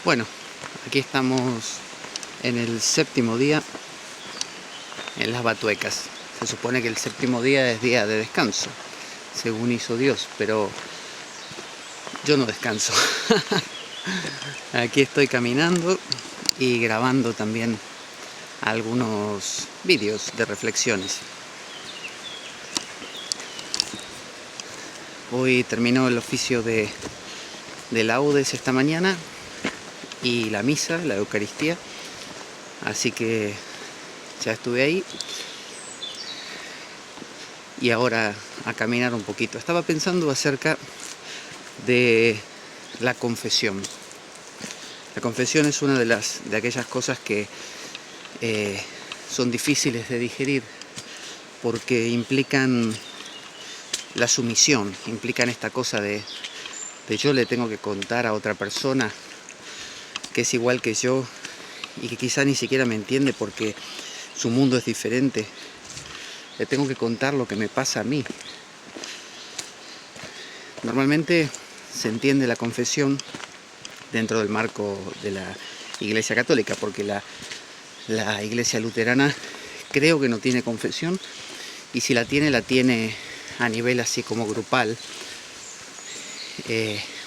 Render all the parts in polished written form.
Bueno, aquí estamos en el séptimo día en las Batuecas. Se supone que el séptimo día es día de descanso, según hizo Dios, pero yo no descanso. Aquí estoy caminando y grabando también algunos vídeos de reflexiones. Hoy terminó el oficio de laudes esta mañana y la misa, la Eucaristía, así que ya estuve ahí y ahora a caminar un poquito. Estaba pensando acerca de la confesión. La confesión es una de aquellas cosas que son difíciles de digerir porque implican la sumisión, implican esta cosa de yo le tengo que contar a otra persona que es igual que yo y que quizá ni siquiera me entiende porque su mundo es diferente. Le tengo que contar lo que me pasa a mí. Normalmente se entiende la confesión dentro del marco de la Iglesia Católica, porque la Iglesia Luterana creo que no tiene confesión, y si la tiene a nivel así como grupal,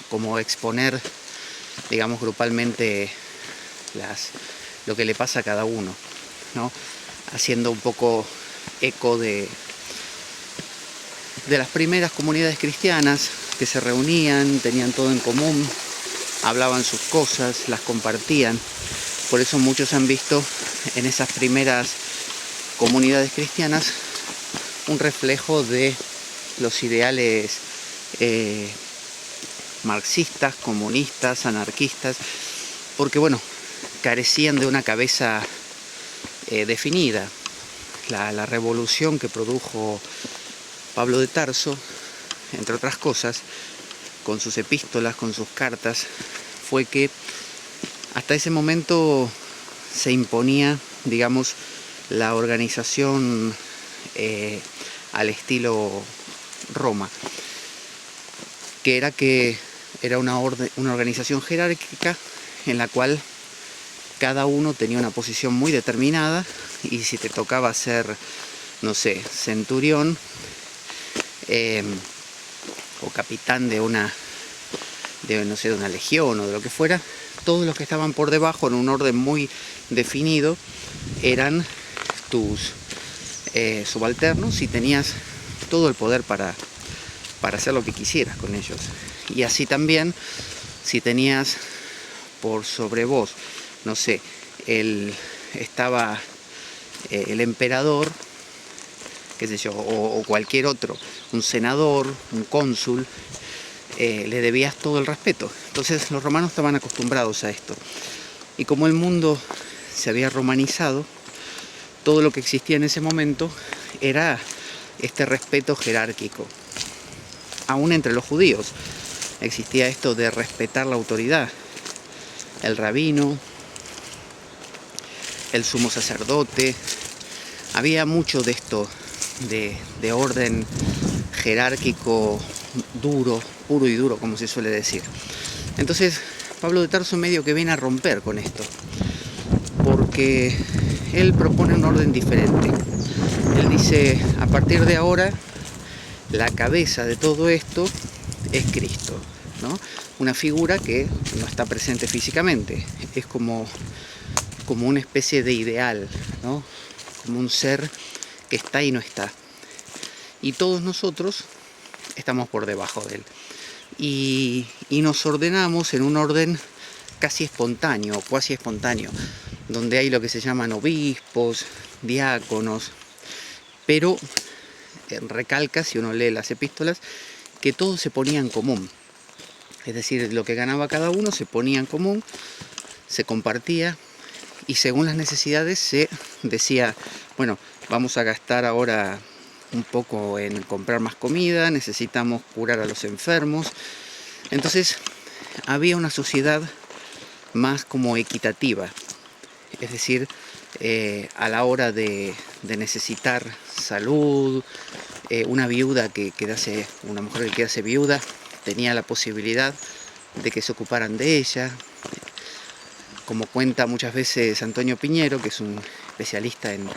como exponer, digamos, grupalmente lo que le pasa a cada uno, ¿no? Haciendo un poco eco de las primeras comunidades cristianas que se reunían, tenían todo en común, hablaban sus cosas, las compartían. Por eso muchos han visto en esas primeras comunidades cristianas un reflejo de los ideales marxistas, comunistas, anarquistas, porque bueno, carecían de una cabeza definida. La revolución que produjo Pablo de Tarso, entre otras cosas, con sus epístolas, con sus cartas, fue que hasta ese momento se imponía, digamos, la organización al estilo Roma, que era una organización jerárquica en la cual cada uno tenía una posición muy determinada, y si te tocaba ser, no sé, centurión o capitán de una legión o de lo que fuera, todos los que estaban por debajo en un orden muy definido eran tus subalternos, y tenías todo el poder para hacer lo que quisieras con ellos. Y así también, si tenías por sobre vos, no sé, estaba el emperador, qué sé yo, o cualquier otro, un senador, un cónsul, le debías todo el respeto. Entonces los romanos estaban acostumbrados a esto. Y como el mundo se había romanizado, todo lo que existía en ese momento era este respeto jerárquico. Aún entre los judíos existía esto de respetar la autoridad. El rabino, el sumo sacerdote, había mucho de esto, de orden jerárquico duro, puro y duro, como se suele decir. Entonces Pablo de Tarso medio que viene a romper con esto, porque él propone un orden diferente. Él dice, a partir de ahora, la cabeza de todo esto es Cristo, ¿no? Una figura que no está presente físicamente, es como una especie de ideal, ¿no? Como un ser que está y no está. Y todos nosotros estamos por debajo de él. Y nos ordenamos en un orden casi espontáneo, cuasi espontáneo, donde hay lo que se llaman obispos, diáconos, pero recalca, si uno lee las epístolas, que todo se ponía en común. Es decir, lo que ganaba cada uno se ponía en común, se compartía, y según las necesidades se decía, bueno, vamos a gastar ahora un poco en comprar más comida, necesitamos curar a los enfermos. Entonces había una sociedad más como equitativa, es decir, a la hora de necesitar salud, una mujer que quedase viuda tenía la posibilidad de que se ocuparan de ella. como cuenta muchas veces Antonio Piñero, que es un especialista en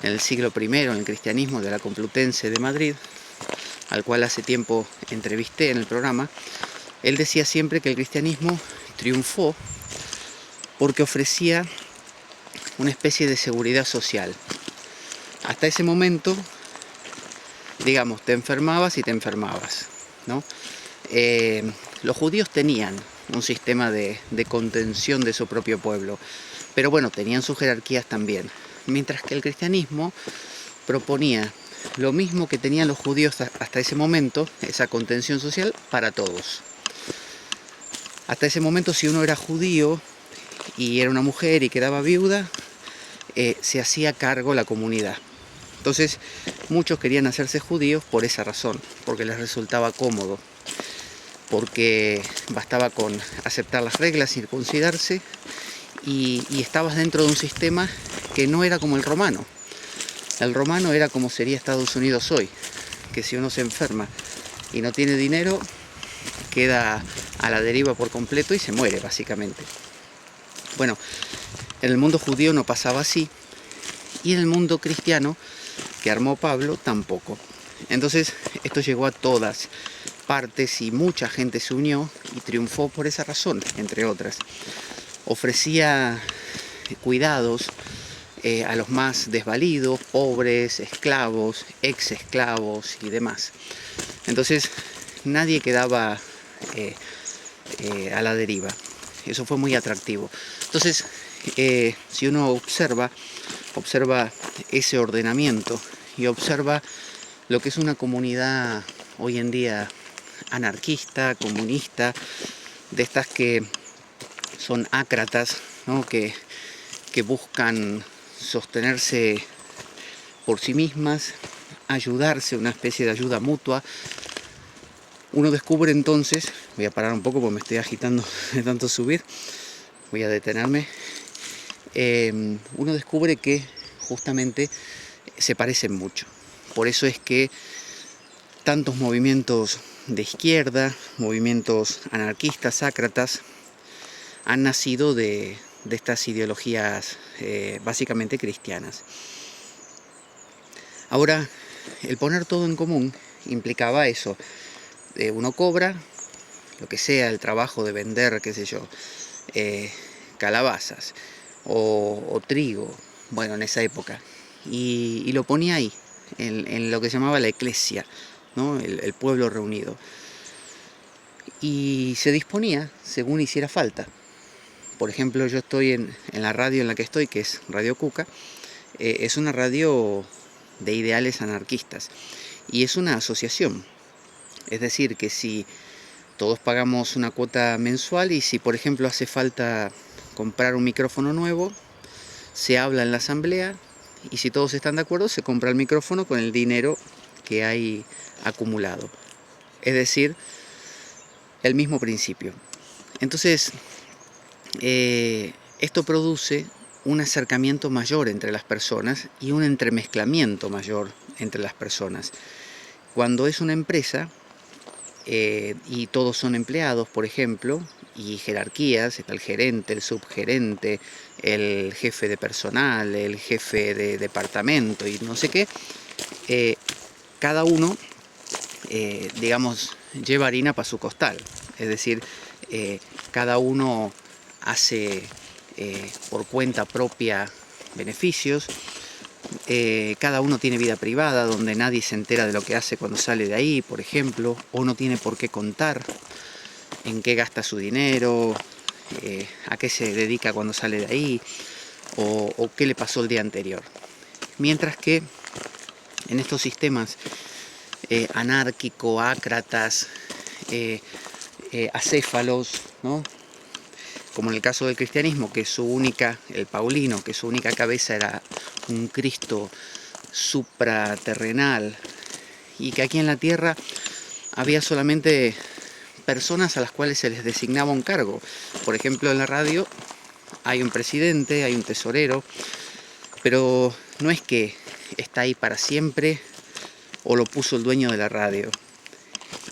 el siglo I, en el cristianismo de la Complutense de Madrid, al cual hace tiempo entrevisté en el programa, él decía siempre que el cristianismo triunfó porque ofrecía una especie de seguridad social. Hasta ese momento, digamos, te enfermabas y te enfermabas, ¿no? Los judíos tenían un sistema de contención de su propio pueblo, pero bueno, tenían sus jerarquías también, mientras que el cristianismo proponía lo mismo que tenían los judíos hasta ese momento, esa contención social para todos. Hasta ese momento, si uno era judío y era una mujer y quedaba viuda, se hacía cargo la comunidad. Entonces, muchos querían hacerse judíos por esa razón, porque les resultaba cómodo, porque bastaba con aceptar las reglas, circuncidarse, y estabas dentro de un sistema que no era como el romano. El romano era como sería Estados Unidos hoy, que si uno se enferma y no tiene dinero, queda a la deriva por completo y se muere, básicamente. Bueno, en el mundo judío no pasaba así, y en el mundo cristiano que armó Pablo tampoco. Entonces esto llegó a todas partes y mucha gente se unió y triunfó por esa razón, entre otras. Ofrecía cuidados a los más desvalidos, pobres, esclavos, ex esclavos y demás. Entonces nadie quedaba a la deriva. Eso fue muy atractivo. Entonces, si uno observa ese ordenamiento y observa lo que es una comunidad hoy en día anarquista, comunista, de estas que son ácratas, ¿no? que buscan sostenerse por sí mismas, ayudarse, una especie de ayuda mutua. Uno descubre entonces, voy a parar un poco porque me estoy agitando de tanto subir, voy a detenerme. Uno descubre que justamente se parecen mucho. Por eso es que tantos movimientos de izquierda, movimientos anarquistas, ácratas, han nacido de estas ideologías básicamente cristianas. Ahora, el poner todo en común implicaba eso. Uno cobra, lo que sea, el trabajo de vender, qué sé yo, calabazas o trigo, bueno, en esa época, y lo ponía ahí, en lo que se llamaba la eclesia, ¿no? El pueblo reunido. Y se disponía según hiciera falta. Por ejemplo, yo estoy en la radio en la que estoy, que es Radio Cuca, es una radio de ideales anarquistas, y es una asociación. Es decir, que si todos pagamos una cuota mensual y si, por ejemplo, hace falta comprar un micrófono nuevo, se habla en la asamblea y si todos están de acuerdo, se compra el micrófono con el dinero que hay acumulado. Es decir, el mismo principio. Entonces, esto produce un acercamiento mayor entre las personas y un entremezclamiento mayor entre las personas. Cuando es una empresa, y todos son empleados, por ejemplo, y jerarquías, está el gerente, el subgerente, el jefe de personal, el jefe de departamento y no sé qué, cada uno, digamos, lleva harina para su costal, es decir, cada uno hace por cuenta propia beneficios. Cada uno tiene vida privada donde nadie se entera de lo que hace cuando sale de ahí, por ejemplo, o no tiene por qué contar en qué gasta su dinero, a qué se dedica cuando sale de ahí, o qué le pasó el día anterior. Mientras que en estos sistemas anárquico-ácratas, acéfalos, ¿no? Como en el caso del cristianismo, que el paulino, que su única cabeza era un Cristo supraterrenal, y que aquí en la tierra había solamente personas a las cuales se les designaba un cargo. Por ejemplo, en la radio hay un presidente, hay un tesorero, pero no es que está ahí para siempre o lo puso el dueño de la radio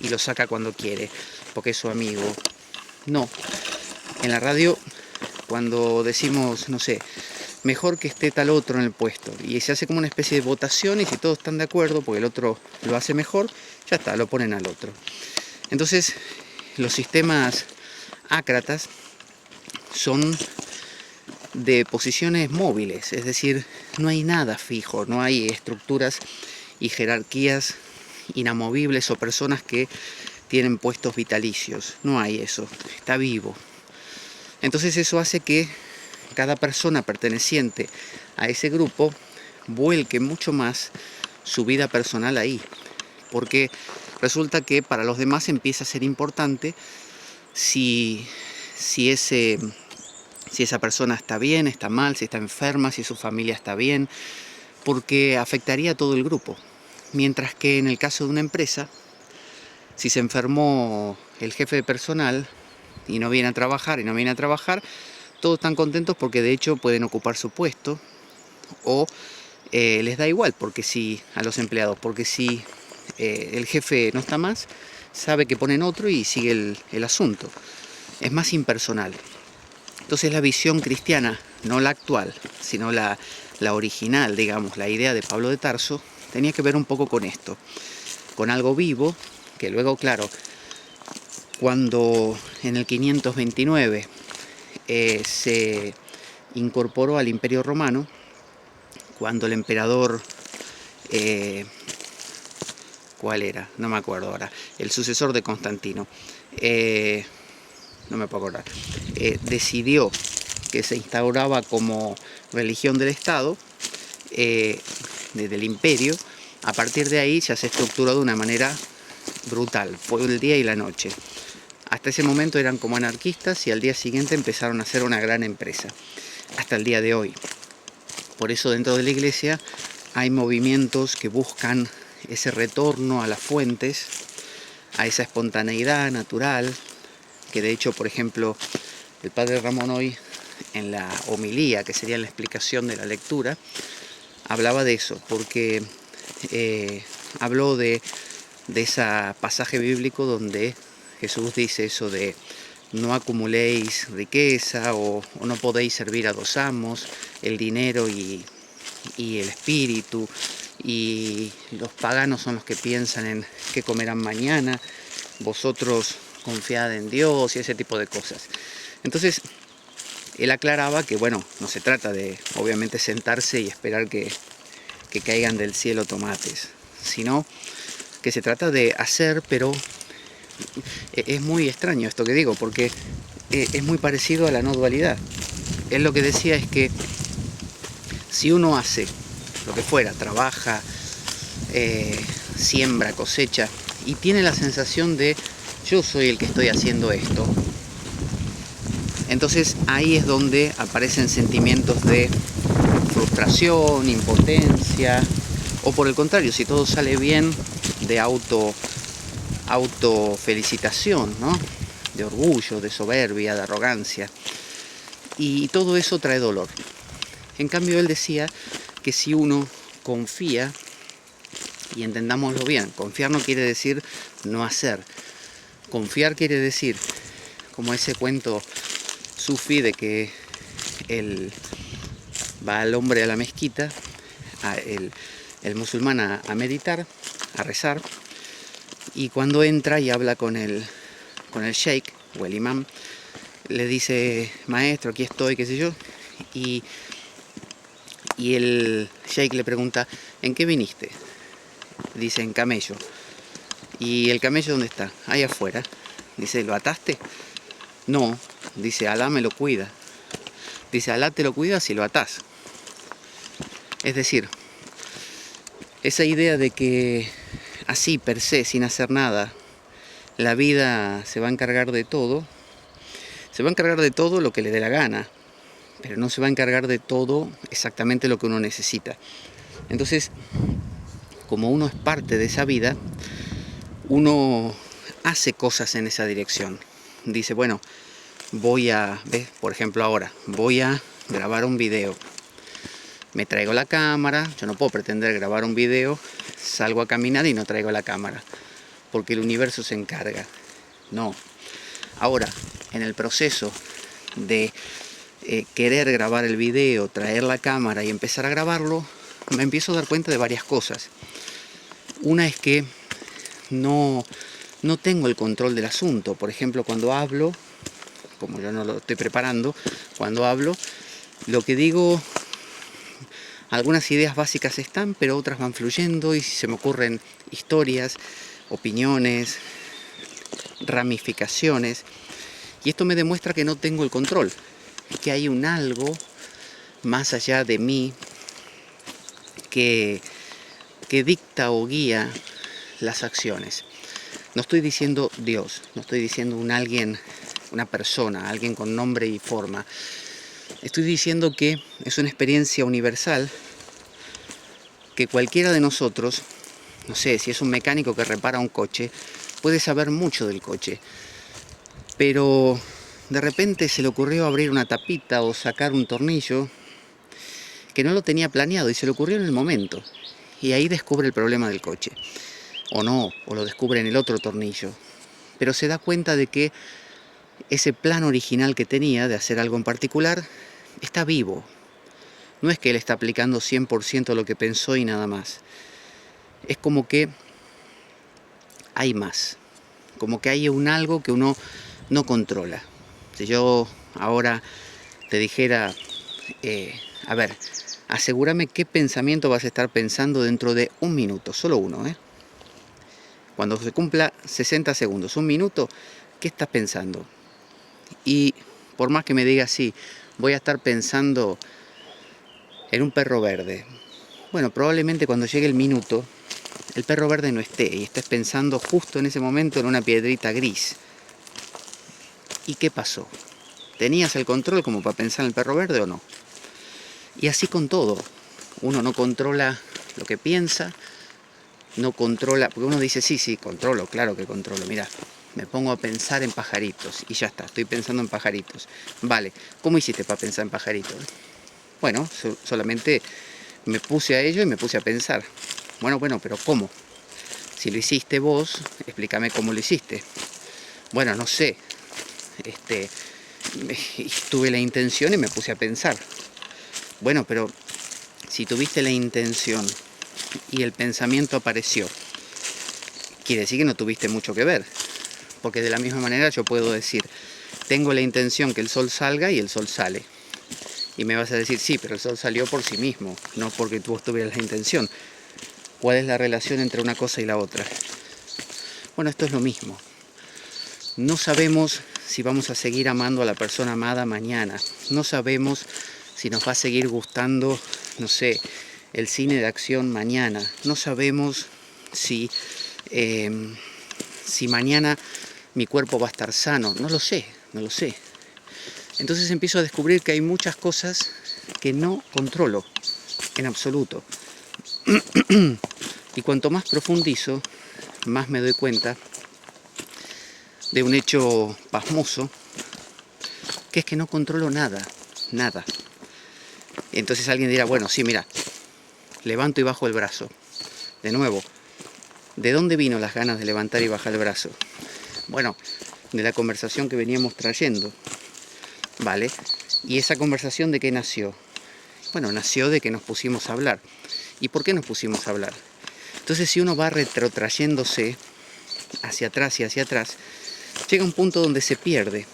y lo saca cuando quiere, porque es su amigo. No, en la radio cuando decimos, no sé, mejor que esté tal otro en el puesto, y se hace como una especie de votación, y si todos están de acuerdo porque el otro lo hace mejor, ya está, lo ponen al otro. Entonces los sistemas ácratas son de posiciones móviles, es decir, no hay nada fijo, no hay estructuras y jerarquías inamovibles o personas que tienen puestos vitalicios, no hay eso, está vivo. Entonces eso hace que cada persona perteneciente a ese grupo vuelque mucho más su vida personal ahí, porque resulta que para los demás empieza a ser importante si esa persona está bien, está mal, si está enferma, si su familia está bien, porque afectaría a todo el grupo. Mientras que en el caso de una empresa, si se enfermó el jefe de personal y no viene a trabajar, todos están contentos porque de hecho pueden ocupar su puesto, o les da igual porque a los empleados, porque si el jefe no está más, sabe que ponen otro y sigue el asunto. Es más impersonal. Entonces la visión cristiana, no la actual, sino la original, digamos, la idea de Pablo de Tarso, tenía que ver un poco con esto, con algo vivo, que luego, claro, cuando en el 529 se incorporó al Imperio Romano, cuando el emperador, ¿cuál era? No me acuerdo ahora, el sucesor de Constantino, no me puedo acordar, decidió que se instauraba como religión del Estado, desde el imperio. A partir de ahí ya se estructuró de una manera brutal, fue el día y la noche. Hasta ese momento eran como anarquistas y al día siguiente empezaron a hacer una gran empresa, hasta el día de hoy. Por eso dentro de la iglesia hay movimientos que buscan ese retorno a las fuentes, a esa espontaneidad natural, que de hecho, por ejemplo, el padre Ramón hoy, en la homilía, que sería la explicación de la lectura, hablaba de eso, porque habló de ese pasaje bíblico donde Jesús dice eso de no acumuléis riqueza o no podéis servir a dos amos, el dinero y el espíritu, y los paganos son los que piensan en qué comerán mañana, vosotros confiad en Dios y ese tipo de cosas. Entonces él aclaraba que bueno, no se trata de obviamente sentarse y esperar que caigan del cielo tomates, sino que se trata de hacer, pero es muy extraño esto que digo, porque es muy parecido a la no dualidad. Él lo que decía es que si uno hace lo que fuera, trabaja, siembra, cosecha, y tiene la sensación de yo soy el que estoy haciendo esto, entonces ahí es donde aparecen sentimientos de frustración, impotencia, o por el contrario, si todo sale bien, de autofelicitación, ¿no? De orgullo, de soberbia, de arrogancia. Y todo eso trae dolor. En cambio, él decía que si uno confía, y entendámoslo bien, confiar no quiere decir no hacer. Confiar quiere decir, como ese cuento sufí de que va el hombre a la mezquita, el musulmán a meditar, a rezar, y cuando entra y habla con el sheikh o el imán, le dice, maestro, aquí estoy, qué sé yo, y el sheikh le pregunta, ¿en qué viniste? Dice, en camello. ¿Y el camello dónde está? Ahí afuera. Dice, ¿lo ataste? No. Dice, Alá me lo cuida. Dice, Alá te lo cuida si lo atás. Es decir, esa idea de que así per se, sin hacer nada, la vida se va a encargar de todo, se va a encargar de todo lo que le dé la gana, pero no se va a encargar de todo exactamente lo que uno necesita. Entonces, como uno es parte de esa vida, uno hace cosas en esa dirección. Dice, bueno, por ejemplo ahora, voy a grabar un video. Me traigo la cámara, yo no puedo pretender grabar un video, salgo a caminar y no traigo la cámara, porque el universo se encarga. No. Ahora, en el proceso de querer grabar el video, traer la cámara y empezar a grabarlo, me empiezo a dar cuenta de varias cosas. Una es que no tengo el control del asunto. Por ejemplo, cuando hablo, como yo no lo estoy preparando, cuando hablo, lo que digo, algunas ideas básicas están, pero otras van fluyendo y se me ocurren historias, opiniones, ramificaciones. Y esto me demuestra que no tengo el control, que hay un algo más allá de mí que dicta o guía las acciones. No estoy diciendo Dios, no estoy diciendo una persona, alguien con nombre y forma. Estoy diciendo que es una experiencia universal que cualquiera de nosotros, no sé, si es un mecánico que repara un coche, puede saber mucho del coche, pero de repente se le ocurrió abrir una tapita o sacar un tornillo que no lo tenía planeado y se le ocurrió en el momento. Y ahí descubre el problema del coche. O no, o lo descubre en el otro tornillo. Pero se da cuenta de que ese plan original que tenía de hacer algo en particular está vivo. No es que él está aplicando 100% lo que pensó y nada más. Es como que hay más. Como que hay un algo que uno no controla. Si yo ahora te dijera, a ver, asegúrame qué pensamiento vas a estar pensando dentro de un minuto, solo uno, Cuando se cumpla 60 segundos, un minuto, ¿qué estás pensando? Y por más que me digas, sí, voy a estar pensando en un perro verde. Bueno, probablemente cuando llegue el minuto, el perro verde no esté y estés pensando justo en ese momento en una piedrita gris. ¿Y qué pasó? ¿Tenías el control como para pensar en el perro verde o no? Y así con todo. Uno no controla lo que piensa, no controla, porque uno dice, sí, controlo, claro que controlo, mirá, me pongo a pensar en pajaritos y ya está, estoy pensando en pajaritos. Vale, ¿cómo hiciste para pensar en pajaritos? Bueno, solamente me puse a ello y me puse a pensar. Bueno, pero ¿cómo? Si lo hiciste vos, explícame cómo lo hiciste. Bueno, no sé, tuve la intención y me puse a pensar. Bueno, pero si tuviste la intención y el pensamiento apareció, quiere decir que no tuviste mucho que ver. Porque de la misma manera yo puedo decir, tengo la intención que el sol salga y el sol sale. Y me vas a decir, sí, pero el sol salió por sí mismo, no porque tú tuvieras la intención. ¿Cuál es la relación entre una cosa y la otra? Bueno, esto es lo mismo. No sabemos si vamos a seguir amando a la persona amada mañana. No sabemos si nos va a seguir gustando, no sé, el cine de acción mañana. No sabemos si mañana mi cuerpo va a estar sano. No lo sé. Entonces empiezo a descubrir que hay muchas cosas que no controlo en absoluto. Y cuanto más profundizo, más me doy cuenta de un hecho pasmoso, que es que no controlo nada. Entonces alguien dirá, bueno, sí, mira, levanto y bajo el brazo. De nuevo, ¿de dónde vino las ganas de levantar y bajar el brazo? Bueno, de la conversación que veníamos trayendo, ¿vale? ¿Y esa conversación de qué nació? Bueno, nació de que nos pusimos a hablar. ¿Y por qué nos pusimos a hablar? Entonces, si uno va retrotrayéndose hacia atrás y hacia atrás, llega un punto donde se pierde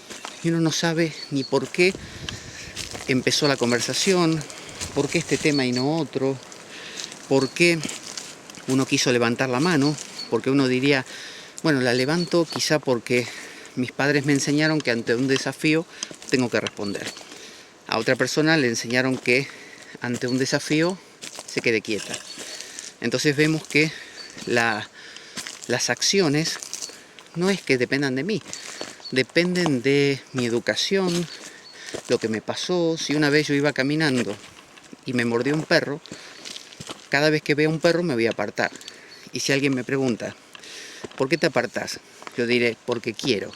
y uno no sabe ni por qué empezó la conversación, por qué este tema y no otro, por qué uno quiso levantar la mano, porque uno diría, bueno, la levanto quizá porque mis padres me enseñaron que ante un desafío tengo que responder. A otra persona le enseñaron que ante un desafío se quede quieta. Entonces vemos que las acciones no es que dependan de mí, dependen de mi educación, lo que me pasó. Si una vez yo iba caminando y me mordió un perro, cada vez que veo un perro me voy a apartar. Y si alguien me pregunta, ¿por qué te apartás? Yo diré, porque quiero,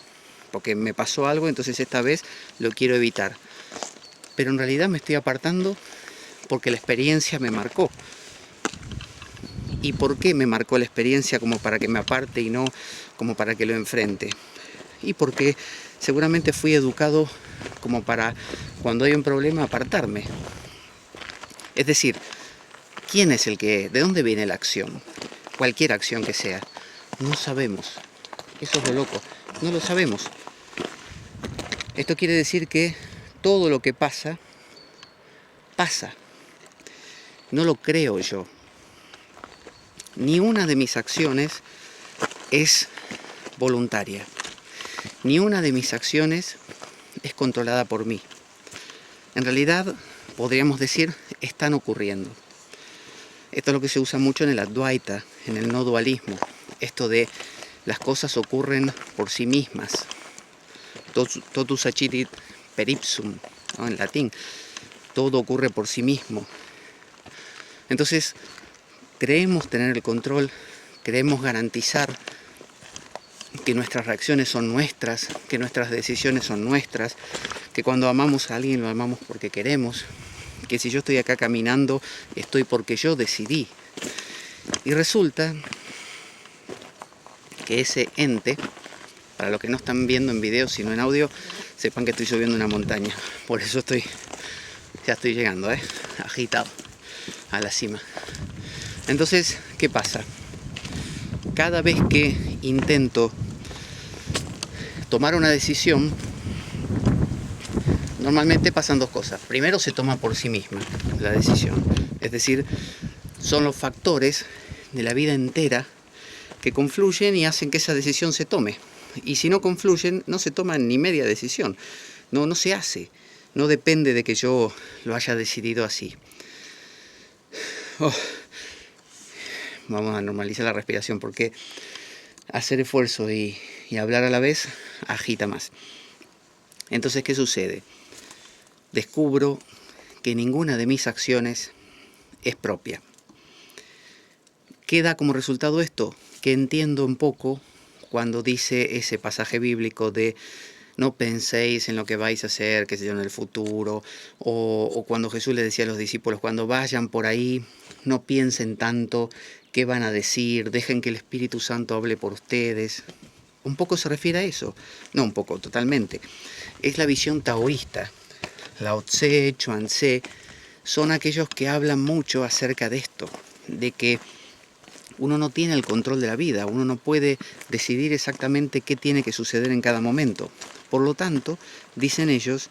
porque me pasó algo, entonces esta vez lo quiero evitar. Pero en realidad me estoy apartando porque la experiencia me marcó. ¿Y por qué me marcó la experiencia como para que me aparte y no como para que lo enfrente? Y porque seguramente fui educado como para, cuando hay un problema, apartarme. Es decir, ¿quién es el que, de dónde viene la acción? Cualquier acción que sea. No sabemos. Eso es lo loco. No lo sabemos. Esto quiere decir que todo lo que pasa, pasa. No lo creo yo. Ni una de mis acciones es voluntaria. Ni una de mis acciones es controlada por mí. En realidad, podríamos decir, están ocurriendo. Esto es lo que se usa mucho en el Advaita, en el no dualismo. Esto de las cosas ocurren por sí mismas. Totus accidit per ipsum, ¿no? En latín. Todo ocurre por sí mismo. Entonces, creemos tener el control, creemos garantizar que nuestras reacciones son nuestras, que nuestras decisiones son nuestras, que cuando amamos a alguien lo amamos porque queremos, que si yo estoy acá caminando, estoy porque yo decidí. Y resulta que ese ente, para los que no están viendo en video sino en audio, sepan que estoy subiendo una montaña. Por eso ya estoy llegando, agitado a la cima. Entonces, ¿qué pasa? Cada vez que intento tomar una decisión, normalmente pasan dos cosas. Primero, se toma por sí misma la decisión. Es decir, son los factores de la vida entera que confluyen y hacen que esa decisión se tome. Y si no confluyen, no se toma ni media decisión. No se hace. No depende de que yo lo haya decidido así. Vamos a normalizar la respiración porque hacer esfuerzo y hablar a la vez agita más. Entonces, ¿qué sucede? Descubro que ninguna de mis acciones es propia. ¿Qué da como resultado esto? Que entiendo un poco cuando dice ese pasaje bíblico de no penséis en lo que vais a hacer, qué sé yo, en el futuro, o cuando Jesús le decía a los discípulos, cuando vayan por ahí, no piensen tanto qué van a decir, dejen que el Espíritu Santo hable por ustedes. Un poco se refiere a eso, no un poco, totalmente. Es la visión taoísta. Lao Tse, Chuan Tse, son aquellos que hablan mucho acerca de esto, de que uno no tiene el control de la vida, uno no puede decidir exactamente qué tiene que suceder en cada momento. Por lo tanto, dicen ellos,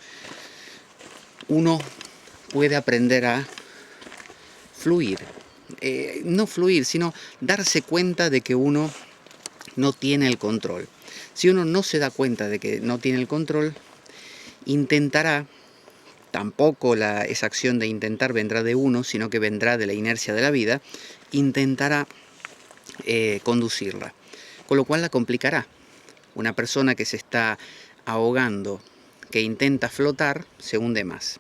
uno puede aprender a fluir. No fluir, sino darse cuenta de que uno no tiene el control. Si uno no se da cuenta de que no tiene el control, intentará, tampoco esa acción de intentar vendrá de uno, sino que vendrá de la inercia de la vida, intentará conducirla, con lo cual la complicará. Una persona que se está ahogando, que intenta flotar, se hunde más.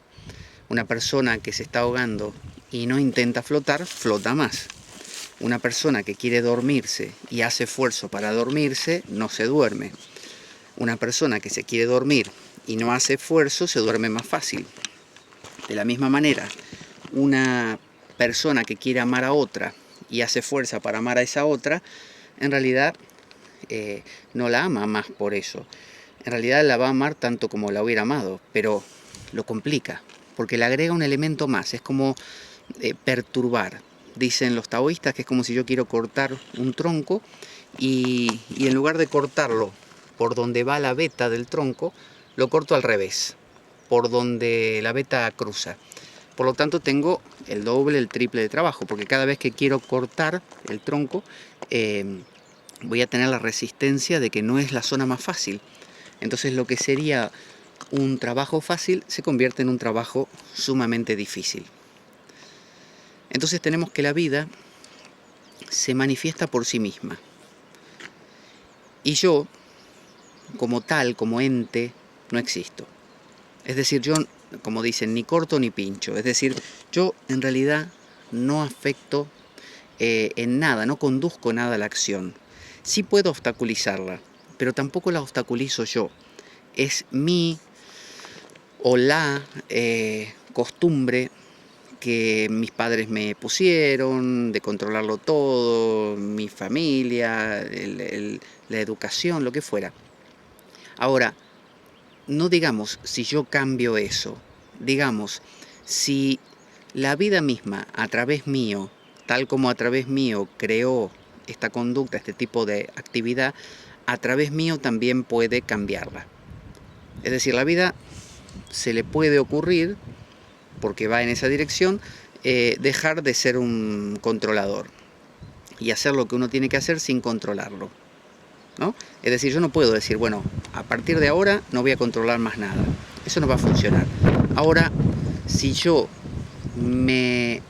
Una persona que se está ahogando y no intenta flotar, flota más. Una persona que quiere dormirse y hace esfuerzo para dormirse, no se duerme. Una persona que se quiere dormir y no hace esfuerzo, se duerme más fácil. De la misma manera, una persona que quiere amar a otra y hace fuerza para amar a esa otra, en realidad no la ama más por eso. En realidad la va a amar tanto como la hubiera amado, pero lo complica, porque le agrega un elemento más, es como perturbar. Dicen los taoístas que es como si yo quiero cortar un tronco y en lugar de cortarlo por donde va la veta del tronco, lo corto al revés, por donde la veta cruza. Por lo tanto tengo el doble, el triple de trabajo, porque cada vez que quiero cortar el tronco, voy a tener la resistencia de que no es la zona más fácil. Entonces lo que sería un trabajo fácil se convierte en un trabajo sumamente difícil. Entonces tenemos que la vida se manifiesta por sí misma. Y yo, como tal, como ente, no existo. Es decir, yo, como dicen, ni corto ni pincho. Es decir, yo en realidad no afecto en nada, no conduzco nada a la acción. Sí puedo obstaculizarla, pero tampoco la obstaculizo yo. Es mi o la costumbre que mis padres me pusieron, de controlarlo todo, mi familia, la educación, lo que fuera. Ahora, no digamos si yo cambio eso, digamos si la vida misma a través mío, tal como a través mío creó esta conducta, este tipo de actividad, a través mío también puede cambiarla. Es decir, la vida se le puede ocurrir, porque va en esa dirección, dejar de ser un controlador y hacer lo que uno tiene que hacer sin controlarlo, ¿no? Es decir, yo no puedo decir, bueno, a partir de ahora no voy a controlar más nada. Eso no va a funcionar. Ahora, si yo me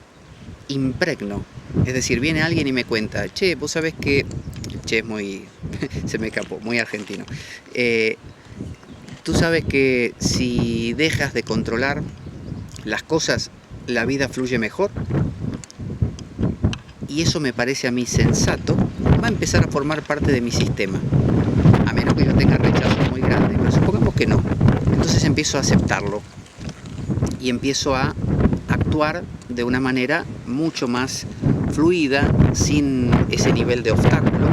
impregno, es decir, viene alguien y me cuenta, che, vos sabés que, che, es muy, se me escapó, muy argentino. Tú sabes que si dejas de controlar las cosas, la vida fluye mejor. Y eso me parece a mí sensato, va a empezar a formar parte de mi sistema. A menos que yo tenga rechazo muy grande, pero supongamos que no. Entonces empiezo a aceptarlo y empiezo a actuar de una manera mucho más fluida, sin ese nivel de obstáculo.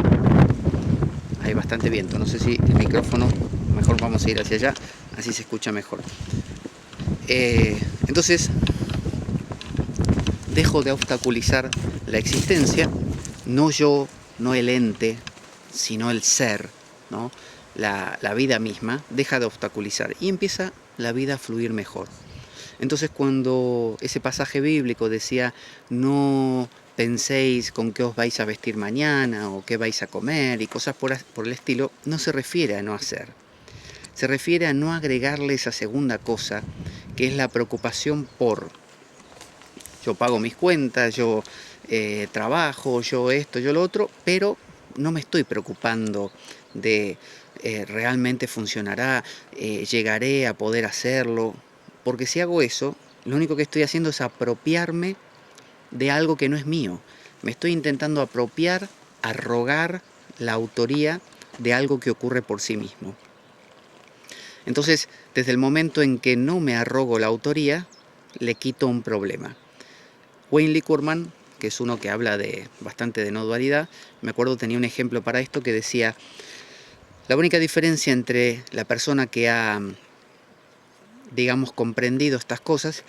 Hay bastante viento, no sé si el micrófono, mejor vamos a ir hacia allá, así se escucha mejor. Entonces, dejo de obstaculizar la existencia, no yo, no el ente, sino el ser, ¿no? La vida misma deja de obstaculizar y empieza la vida a fluir mejor. Entonces, cuando ese pasaje bíblico decía, no penséis con qué os vais a vestir mañana o qué vais a comer y cosas por el estilo, no se refiere a no hacer. Se refiere a no agregarle esa segunda cosa, que es la preocupación por: yo pago mis cuentas, yo trabajo, yo esto, yo lo otro, pero no me estoy preocupando de realmente funcionará, llegaré a poder hacerlo, porque si hago eso, lo único que estoy haciendo es apropiarme de algo que no es mío. Me estoy intentando apropiar, arrogar la autoría de algo que ocurre por sí mismo. Entonces, desde el momento en que no me arrogo la autoría, le quito un problema. Wayne Liquorman, que es uno que habla bastante de no dualidad, me acuerdo tenía un ejemplo para esto que decía: la única diferencia entre la persona que ha, digamos, comprendido estas cosas,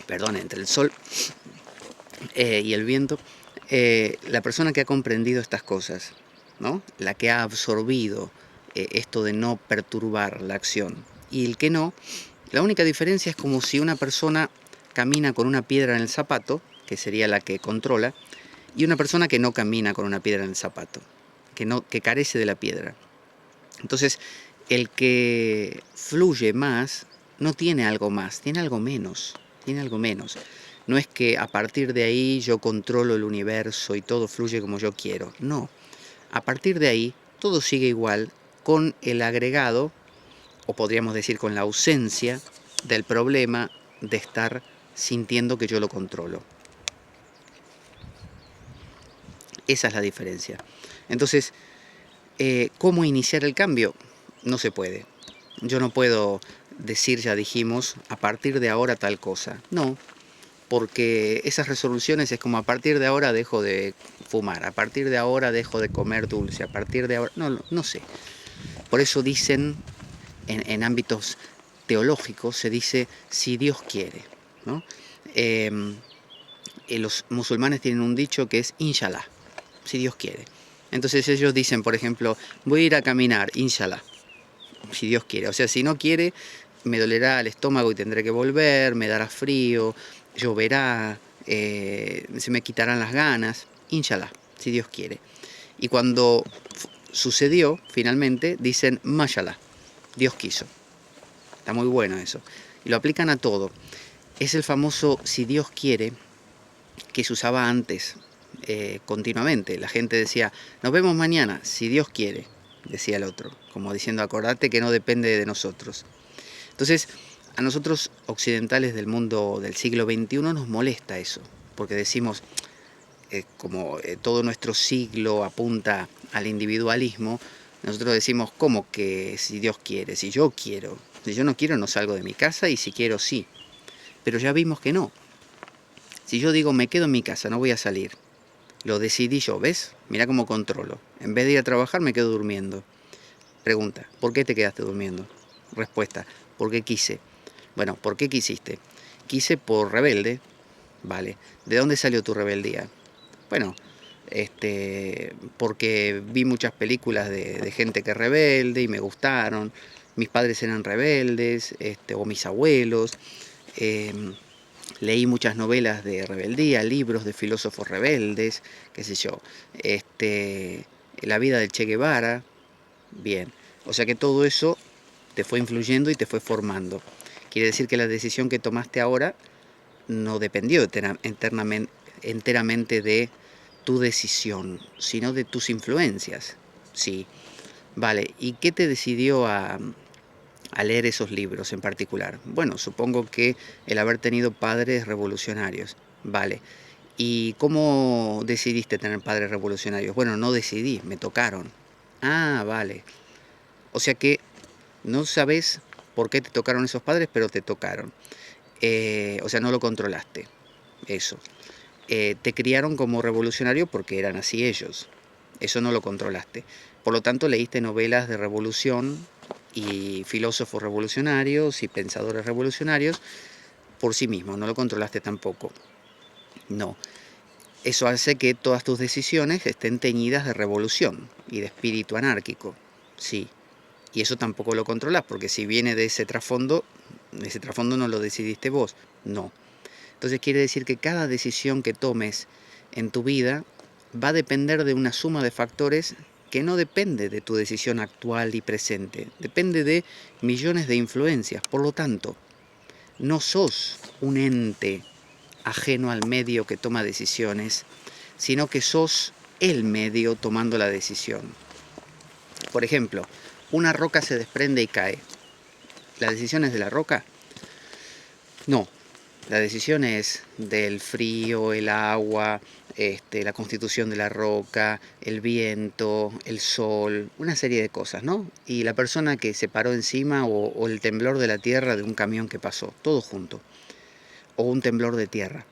perdón, entre el sol y el viento, la persona que ha comprendido estas cosas, ¿no? La que ha absorbido esto de no perturbar la acción, y el que no, la única diferencia es como si una persona camina con una piedra en el zapato, que sería la que controla, y una persona que no camina con una piedra en el zapato, que carece de la piedra. Entonces, el que fluye más no tiene algo más, tiene algo menos, tiene algo menos. No es que a partir de ahí yo controlo el universo y todo fluye como yo quiero. No, a partir de ahí todo sigue igual, con el agregado, o podríamos decir con la ausencia del problema de estar sintiendo que yo lo controlo. Esa es la diferencia. Entonces, ¿cómo iniciar el cambio? No se puede. Yo no puedo decir, ya dijimos, a partir de ahora tal cosa. No, porque esas resoluciones es como: a partir de ahora dejo de fumar, a partir de ahora dejo de comer dulce, a partir de ahora... No sé. Por eso dicen, en ámbitos teológicos, se dice si Dios quiere, ¿no? Los musulmanes tienen un dicho que es Inshallah, si Dios quiere. Entonces ellos dicen, por ejemplo, voy a ir a caminar, Inshallah, si Dios quiere. O sea, si no quiere, me dolerá el estómago y tendré que volver, me dará frío, lloverá, se me quitarán las ganas, Inshallah, si Dios quiere. Y cuando sucedió, finalmente, dicen Mashallah, Dios quiso. Está muy bueno eso. Y lo aplican a todo. Es el famoso si Dios quiere, que se usaba antes continuamente. La gente decía, nos vemos mañana, si Dios quiere, decía el otro, como diciendo, acordate que no depende de nosotros. Entonces, a nosotros occidentales del mundo del siglo XXI nos molesta eso, porque decimos, como todo nuestro siglo apunta al individualismo, nosotros decimos, ¿cómo que si Dios quiere? Si yo quiero. Si yo no quiero, no salgo de mi casa, y si quiero, sí. Pero ya vimos que no. Si yo digo, me quedo en mi casa, no voy a salir, lo decidí yo, ¿ves? Mira cómo controlo. En vez de ir a trabajar, me quedo durmiendo. Pregunta, ¿por qué te quedaste durmiendo? Respuesta, ¿por qué quise? Bueno, ¿por qué quisiste? Quise por rebelde, vale. ¿De dónde salió tu rebeldía? Bueno, porque vi muchas películas de gente que es rebelde y me gustaron. Mis padres eran rebeldes, o mis abuelos. em, Leí muchas novelas de rebeldía, libros de filósofos rebeldes, qué sé yo. La vida del Che Guevara, bien. O sea que todo eso te fue influyendo y te fue formando. Quiere decir que la decisión que tomaste ahora no dependió enteramente de tu decisión, sino de tus influencias. Sí, vale. ¿Y qué te decidió a leer esos libros en particular? Bueno, supongo que el haber tenido padres revolucionarios. Vale. ¿Y cómo decidiste tener padres revolucionarios? Bueno, no decidí, me tocaron. Ah, vale. O sea que no sabes por qué te tocaron esos padres, pero te tocaron. O sea, no lo controlaste. Eso. Te criaron como revolucionario porque eran así ellos. Eso no lo controlaste. Por lo tanto, leíste novelas de revolución y filósofos revolucionarios y pensadores revolucionarios por sí mismos. No lo controlaste tampoco. No. Eso hace que todas tus decisiones estén teñidas de revolución y de espíritu anárquico. Sí. Y eso tampoco lo controlas, porque si viene de ese trasfondo no lo decidiste vos. No. Entonces quiere decir que cada decisión que tomes en tu vida va a depender de una suma de factores que no depende de tu decisión actual y presente, depende de millones de influencias. Por lo tanto, no sos un ente ajeno al medio que toma decisiones, sino que sos el medio tomando la decisión. Por ejemplo, una roca se desprende y cae. ¿La decisión es de la roca? No, la decisión es del frío, el agua, la constitución de la roca, el viento, el sol, una serie de cosas, ¿no? Y la persona que se paró encima o el temblor de la tierra de un camión que pasó, todo junto, o un temblor de tierra.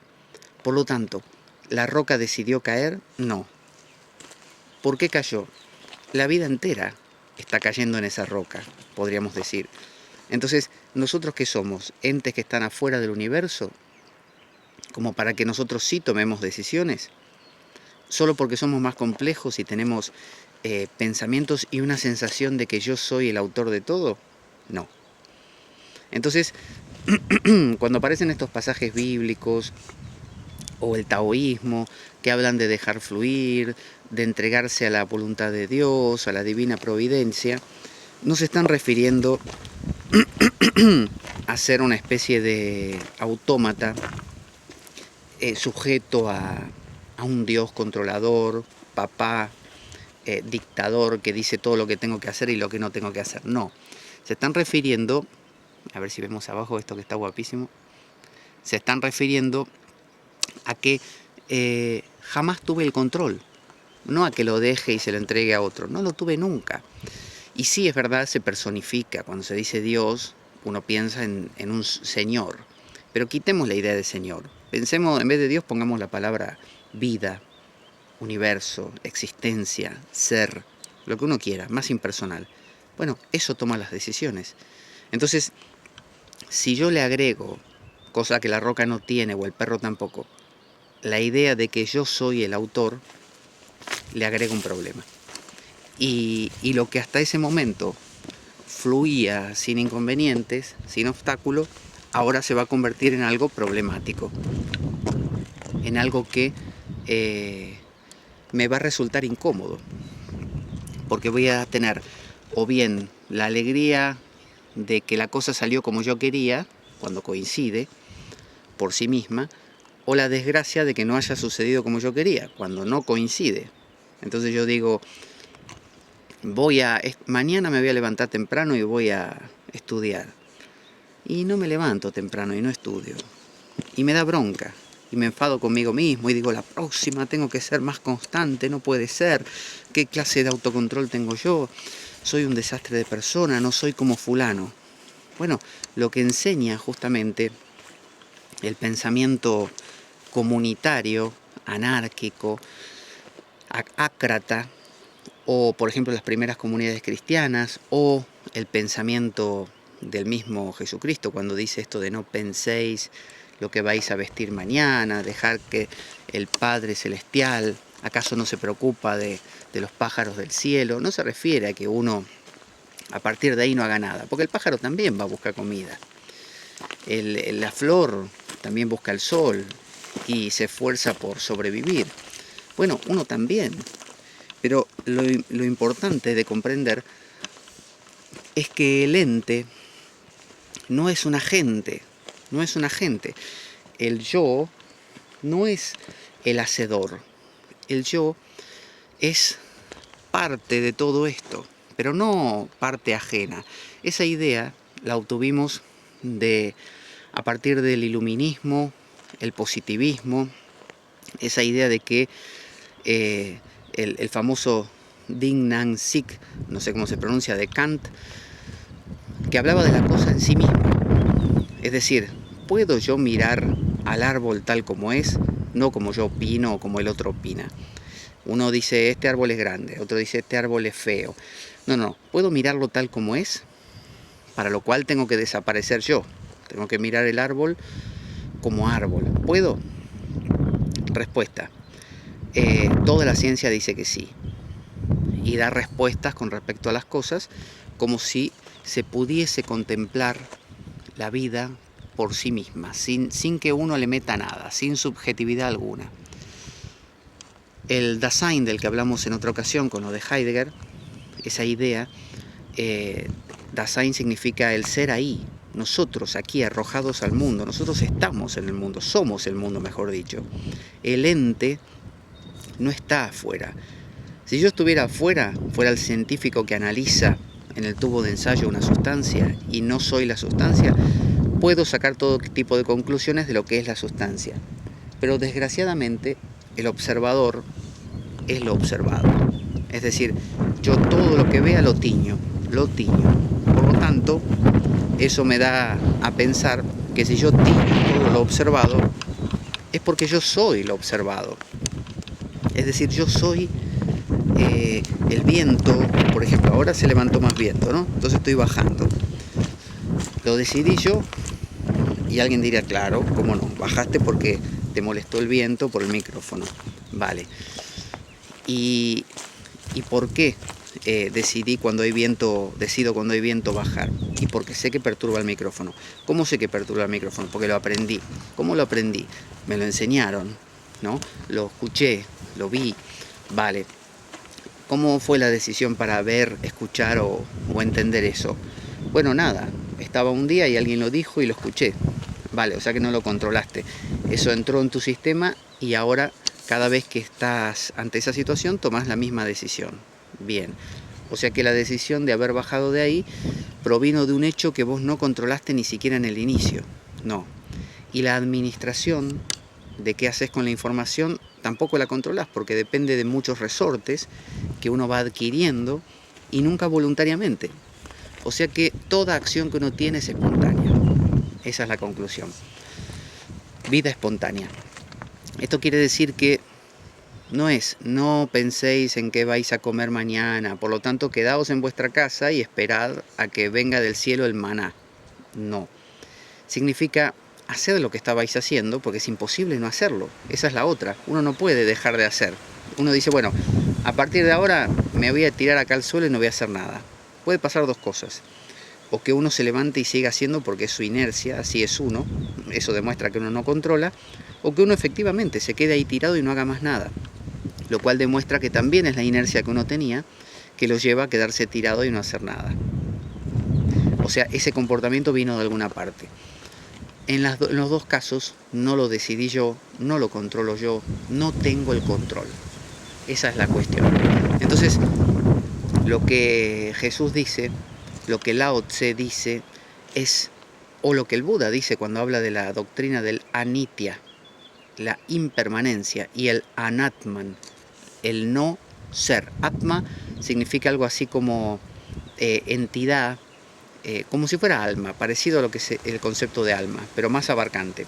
Por lo tanto, ¿la roca decidió caer? No. ¿Por qué cayó? La vida entera está cayendo en esa roca, podríamos decir. Entonces, ¿nosotros qué somos? ¿Entes que están afuera del universo? Como para que nosotros sí tomemos decisiones, solo porque somos más complejos y tenemos pensamientos y una sensación de que yo soy el autor de todo. No. Entonces, cuando aparecen estos pasajes bíblicos o el taoísmo que hablan de dejar fluir, de entregarse a la voluntad de Dios, a la divina providencia, no se están refiriendo a ser una especie de autómata sujeto a un Dios controlador, papá, dictador que dice todo lo que tengo que hacer y lo que no tengo que hacer. No, se están refiriendo, a ver si vemos abajo esto que está guapísimo, se están refiriendo a que jamás tuve el control, no a que lo deje y se lo entregue a otro, no lo tuve nunca. Y sí, es verdad, se personifica, cuando se dice Dios, uno piensa en un señor, pero quitemos la idea de señor. Pensemos, en vez de Dios, pongamos la palabra vida, universo, existencia, ser, lo que uno quiera, más impersonal. Bueno, eso toma las decisiones. Entonces, si yo le agrego, cosa que la roca no tiene o el perro tampoco, la idea de que yo soy el autor, le agrego un problema. Y lo que hasta ese momento fluía sin inconvenientes, sin obstáculos, ahora se va a convertir en algo problemático, en algo que me va a resultar incómodo, porque voy a tener o bien la alegría de que la cosa salió como yo quería, cuando coincide por sí misma, o la desgracia de que no haya sucedido como yo quería, cuando no coincide. Entonces yo digo, mañana me voy a levantar temprano y voy a estudiar. Y no me levanto temprano y no estudio. Y me da bronca. Y me enfado conmigo mismo y digo, la próxima tengo que ser más constante, no puede ser. ¿Qué clase de autocontrol tengo yo? Soy un desastre de persona, no soy como fulano. Bueno, lo que enseña justamente el pensamiento comunitario, anárquico, ácrata, o por ejemplo las primeras comunidades cristianas, o el pensamiento del mismo Jesucristo cuando dice esto de no penséis lo que vais a vestir mañana, dejar que el Padre Celestial, ¿acaso no se preocupa de los pájaros del cielo? No se refiere a que uno a partir de ahí no haga nada, porque el pájaro también va a buscar comida. La flor también busca el sol y se esfuerza por sobrevivir. Bueno, uno también. Pero lo importante de comprender es que el ente no es un agente, no es un agente. El yo no es el hacedor. El yo es parte de todo esto, pero no parte ajena. Esa idea la obtuvimos a partir del iluminismo, el positivismo, esa idea de que el famoso Ding Nan Sik, no sé cómo se pronuncia, de Kant, que hablaba de la cosa en sí misma. Es decir, ¿puedo yo mirar al árbol tal como es, no como yo opino o como el otro opina? Uno dice, este árbol es grande, otro dice, este árbol es feo. No, ¿puedo mirarlo tal como es? Para lo cual tengo que desaparecer yo. Tengo que mirar el árbol como árbol. ¿Puedo? Respuesta. Toda la ciencia dice que sí. Y da respuestas con respecto a las cosas como si se pudiese contemplar la vida por sí misma, sin que uno le meta nada, sin subjetividad alguna. El Dasein del que hablamos en otra ocasión con lo de Heidegger, esa idea, Dasein significa el ser ahí, nosotros aquí arrojados al mundo, nosotros estamos en el mundo, somos el mundo mejor dicho. El ente no está afuera. Si yo estuviera afuera, fuera el científico que analiza en el tubo de ensayo una sustancia y no soy la sustancia, puedo sacar todo tipo de conclusiones de lo que es la sustancia. Pero desgraciadamente el observador es lo observado. Es decir, yo todo lo que vea lo tiño. Por lo tanto, eso me da a pensar que si yo tiño todo lo observado, es porque yo soy lo observado. Es decir, yo soy el viento, por ejemplo, ahora se levantó más viento, ¿no? Entonces estoy bajando. Lo decidí yo y alguien diría, claro, ¿cómo no? Bajaste porque te molestó el viento por el micrófono. Vale. ¿Y por qué decido cuando hay viento bajar? Y porque sé que perturba el micrófono. ¿Cómo sé que perturba el micrófono? Porque lo aprendí. ¿Cómo lo aprendí? Me lo enseñaron, ¿no? Lo escuché, lo vi. Vale. ¿Cómo fue la decisión para ver, escuchar o entender eso? Bueno, nada. Estaba un día y alguien lo dijo y lo escuché. Vale, o sea que no lo controlaste. Eso entró en tu sistema y ahora cada vez que estás ante esa situación tomás la misma decisión. Bien. O sea que la decisión de haber bajado de ahí provino de un hecho que vos no controlaste ni siquiera en el inicio. No. Y la administración de qué haces con la información tampoco la controlás porque depende de muchos resortes que uno va adquiriendo y nunca voluntariamente. O sea que toda acción que uno tiene es espontánea. Esa es la conclusión. Vida espontánea. Esto quiere decir que no penséis en qué vais a comer mañana, por lo tanto quedaos en vuestra casa y esperad a que venga del cielo el maná. No. Significa hacer lo que estabais haciendo, porque es imposible no hacerlo. Esa es la otra. Uno no puede dejar de hacer. Uno dice, bueno, a partir de ahora me voy a tirar acá al suelo y no voy a hacer nada. Puede pasar dos cosas. O que uno se levante y siga haciendo porque es su inercia, así es uno, eso demuestra que uno no controla, o que uno efectivamente se quede ahí tirado y no haga más nada, lo cual demuestra que también es la inercia que uno tenía que lo lleva a quedarse tirado y no hacer nada. O sea, ese comportamiento vino de alguna parte. En los dos casos no lo decidí yo, no lo controlo yo, no tengo el control. Esa es la cuestión. Entonces, lo que Jesús dice, lo que Lao Tse dice es, o lo que el Buda dice cuando habla de la doctrina del anitya, la impermanencia, y el anatman, el no ser. Atma significa algo así como entidad, como si fuera alma, parecido a lo que es el concepto de alma, pero más abarcante.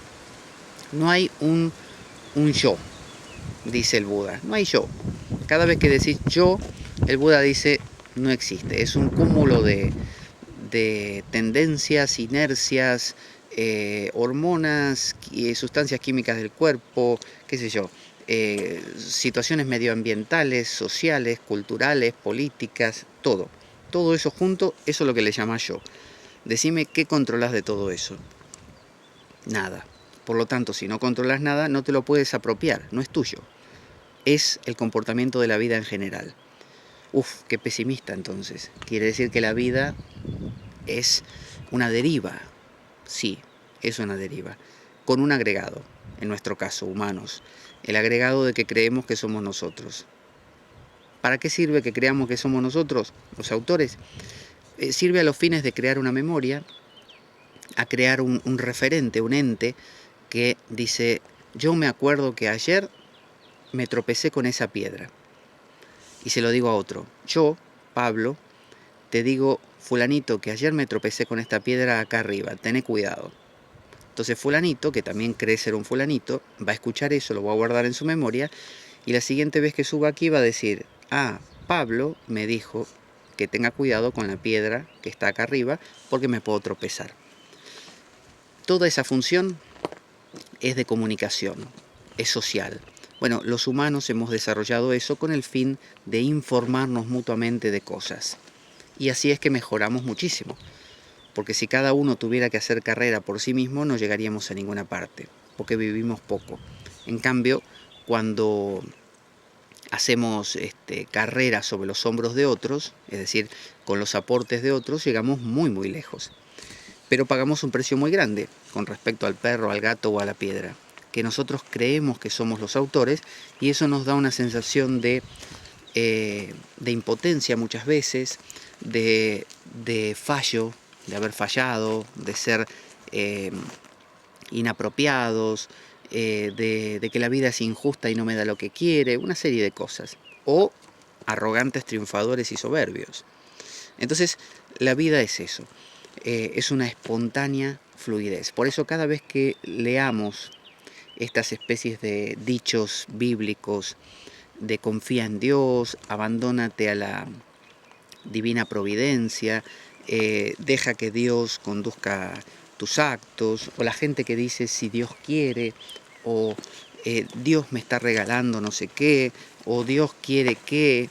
No hay un yo, dice el Buda, no hay yo. Cada vez que decís yo, El Buda dice, no existe, es un cúmulo de tendencias, inercias, hormonas, sustancias químicas del cuerpo, qué sé yo, situaciones medioambientales, sociales, culturales, políticas, todo. Todo eso junto, eso es lo que le llama yo. Decime qué controlas de todo eso. Nada. Por lo tanto, si no controlas nada, no te lo puedes apropiar, no es tuyo. Es el comportamiento de la vida en general. Uf, qué pesimista entonces. Quiere decir que la vida es una deriva. Sí, es una deriva. Con un agregado, en nuestro caso, humanos. El agregado de que creemos que somos nosotros. ¿Para qué sirve que creamos que somos nosotros, los autores? Sirve a los fines de crear una memoria, a crear un referente, un ente que dice, yo me acuerdo que ayer me tropecé con esa piedra. Y se lo digo a otro. Yo, Pablo, te digo, fulanito, que ayer me tropecé con esta piedra acá arriba, tené cuidado. Entonces fulanito, que también cree ser un fulanito, va a escuchar eso, lo va a guardar en su memoria, y la siguiente vez que suba aquí va a decir, ah, Pablo me dijo que tenga cuidado con la piedra que está acá arriba, porque me puedo tropezar. Toda esa función es de comunicación, es social. Bueno, los humanos hemos desarrollado eso con el fin de informarnos mutuamente de cosas. Y así es que mejoramos muchísimo. Porque si cada uno tuviera que hacer carrera por sí mismo, no llegaríamos a ninguna parte, porque vivimos poco. En cambio, cuando hacemos carrera sobre los hombros de otros, es decir, con los aportes de otros, llegamos muy muy lejos. Pero pagamos un precio muy grande con respecto al perro, al gato o a la piedra, que nosotros creemos que somos los autores y eso nos da una sensación de impotencia muchas veces, de fallo, de haber fallado, de ser inapropiados, de que la vida es injusta y no me da lo que quiere, una serie de cosas. O arrogantes, triunfadores y soberbios. Entonces, la vida es eso, es una espontánea fluidez. Por eso cada vez que leamos estas especies de dichos bíblicos, de confía en Dios, abandónate a la divina providencia, deja que Dios conduzca tus actos, o la gente que dice si Dios quiere, o Dios me está regalando no sé qué, o Dios quiere que,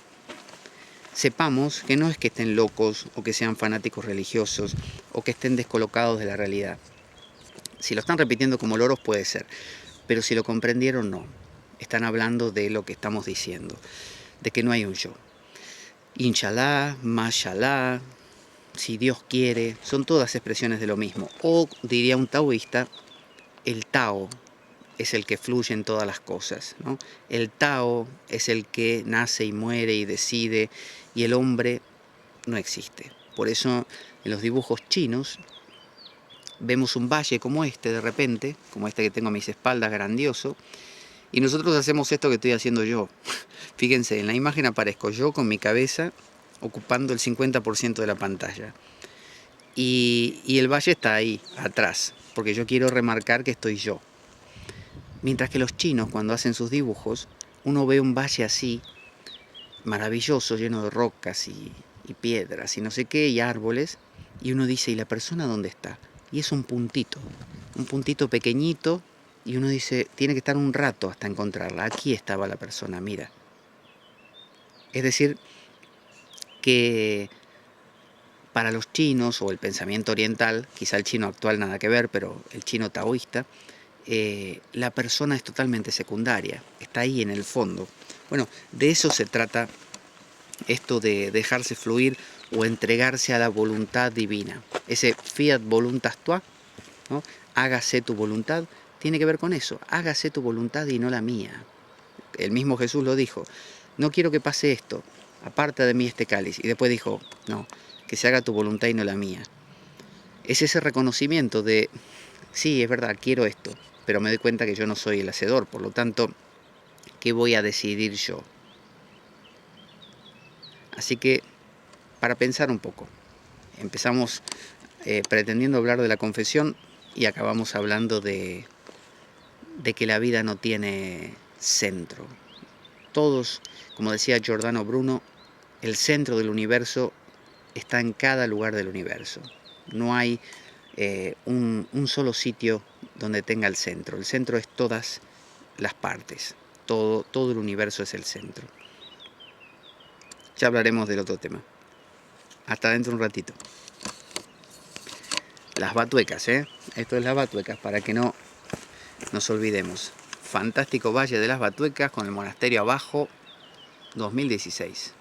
sepamos que no es que estén locos o que sean fanáticos religiosos o que estén descolocados de la realidad. Si lo están repitiendo como loros puede ser, pero si lo comprendieron no. Están hablando de lo que estamos diciendo, de que no hay un yo. Inshallah, mashallah, si Dios quiere, son todas expresiones de lo mismo. O diría un taoísta, el Tao es el que fluye en todas las cosas, ¿no? El Tao es el que nace y muere y decide, y el hombre no existe. Por eso en los dibujos chinos vemos un valle como este de repente, como este que tengo a mis espaldas, grandioso, y nosotros hacemos esto que estoy haciendo yo. Fíjense, en la imagen aparezco yo con mi cabeza ocupando el 50% de la pantalla. Y el valle está ahí, atrás, porque yo quiero remarcar que estoy yo. Mientras que los chinos, cuando hacen sus dibujos, uno ve un valle así, maravilloso, lleno de rocas y piedras y no sé qué, y árboles, y uno dice, ¿y la persona dónde está? Y es un puntito pequeñito, y uno dice, tiene que estar un rato hasta encontrarla. Aquí estaba la persona, mira. Es decir, que para los chinos, o el pensamiento oriental, quizá el chino actual nada que ver, pero el chino taoísta, la persona es totalmente secundaria, está ahí en el fondo. Bueno, de eso se trata esto de dejarse fluir o entregarse a la voluntad divina. Ese fiat voluntas tua, ¿no? Hágase tu voluntad, tiene que ver con eso, hágase tu voluntad y no la mía. El mismo Jesús lo dijo, no quiero que pase esto, aparta de mí este cáliz. Y después dijo, no, que se haga tu voluntad y no la mía. Es ese reconocimiento de, sí, es verdad, quiero esto, pero me doy cuenta que yo no soy el hacedor, por lo tanto, ¿qué voy a decidir yo? Así que, para pensar un poco, empezamos pretendiendo hablar de la confesión y acabamos hablando de que la vida no tiene centro. Todos, como decía Giordano Bruno, el centro del universo está en cada lugar del universo. No hay un solo sitio donde tenga el centro. El centro es todas las partes. Todo el universo es el centro. Ya hablaremos del otro tema. Hasta dentro de un ratito. Las Batuecas, ¿eh? Esto es las Batuecas, para que no nos olvidemos. Fantástico Valle de las Batuecas con el monasterio abajo, 2016.